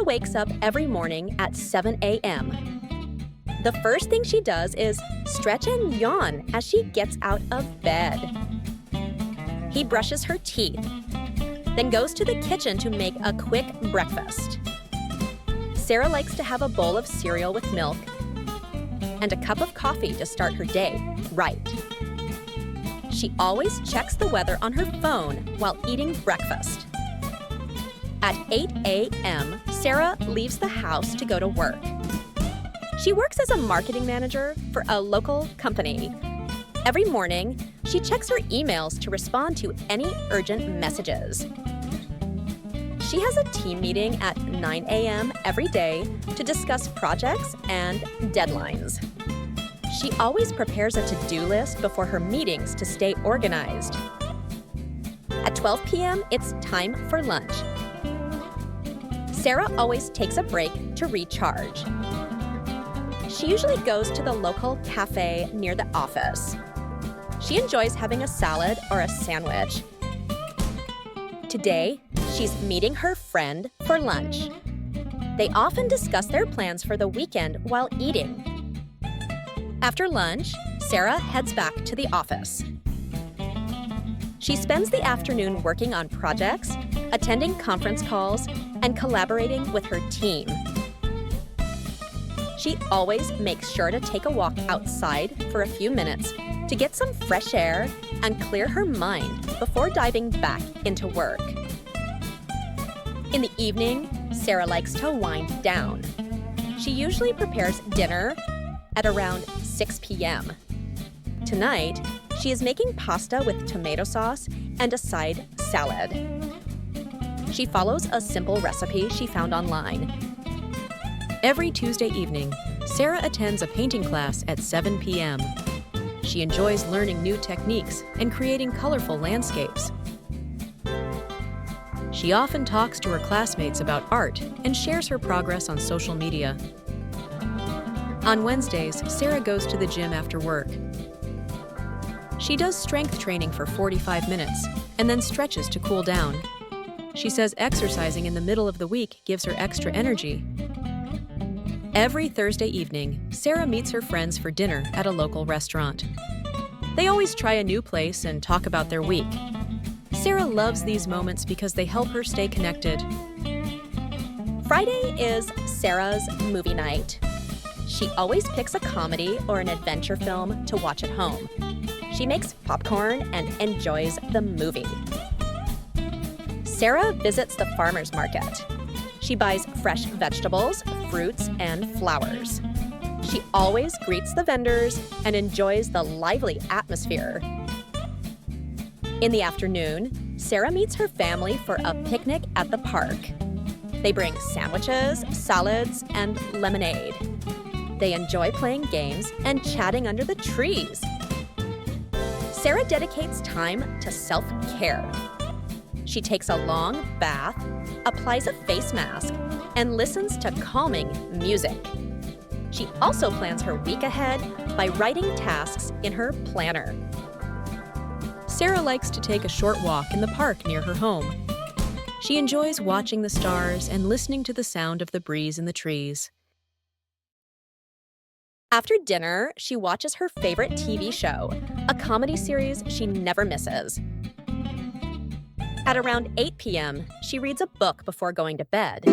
wakes up every morning at 7 a.m. The first thing she does is stretch and yawn as she gets out of bed. He brushes her teeth, then goes to the kitchen to make a quick breakfast. Sarah likes to have a bowl of cereal with milk and a cup of coffee to start her day right. She always checks the weather on her phone while eating breakfast. At 8 a.m., Sarah leaves the house to go to work. She works as a marketing manager for a local company. Every morning, she checks her emails to respond to any urgent messages. She has a team meeting at 9 a.m. every day to discuss projects and deadlines. She always prepares a to-do list before her meetings to stay organized. At 12 p.m., it's time for lunch. Sarah always takes a break to recharge. She usually goes to the local cafe near the office. She enjoys having a salad or a sandwich. Today, she's meeting her friend for lunch. They often discuss their plans for the weekend while eating. After lunch, Sarah heads back to the office. She spends the afternoon working on projects, attending conference calls, and collaborating with her team. She always makes sure to take a walk outside for a few minutes to get some fresh air and clear her mind before diving back into work. In the evening, Sarah likes to wind down. She usually prepares dinner at around 6 p.m. Tonight, she is making pasta with tomato sauce and a side salad. She follows a simple recipe she found online. Every Tuesday evening, Sarah attends a painting class at 7 p.m. She enjoys learning new techniques and creating colorful landscapes. She often talks to her classmates about art and shares her progress on social media. On Wednesdays, Sarah goes to the gym after work. She does strength training for 45 minutes and then stretches to cool down. She says exercising in the middle of the week gives her extra energy. Every Thursday evening, Sarah meets her friends for dinner at a local restaurant. They always try a new place and talk about their week. Sarah loves these moments because they help her stay connected. Friday is Sarah's movie night. She always picks a comedy or an adventure film to watch at home. She makes popcorn and enjoys the movie. Sarah visits the farmer's market. She buys fresh vegetables, fruits, and flowers. She always greets the vendors and enjoys the lively atmosphere. In the afternoon, Sarah meets her family for a picnic at the park. They bring sandwiches, salads, and lemonade. They enjoy playing games and chatting under the trees. Sarah dedicates time to self-care. She takes a long bath, applies a face mask, and listens to calming music. She also plans her week ahead by writing tasks in her planner. Sarah likes to take a short walk in the park near her home. She enjoys watching the stars and listening to the sound of the breeze in the trees. After dinner, she watches her favorite TV show, a comedy series she never misses. At around 8 p.m., she reads a book before going to bed.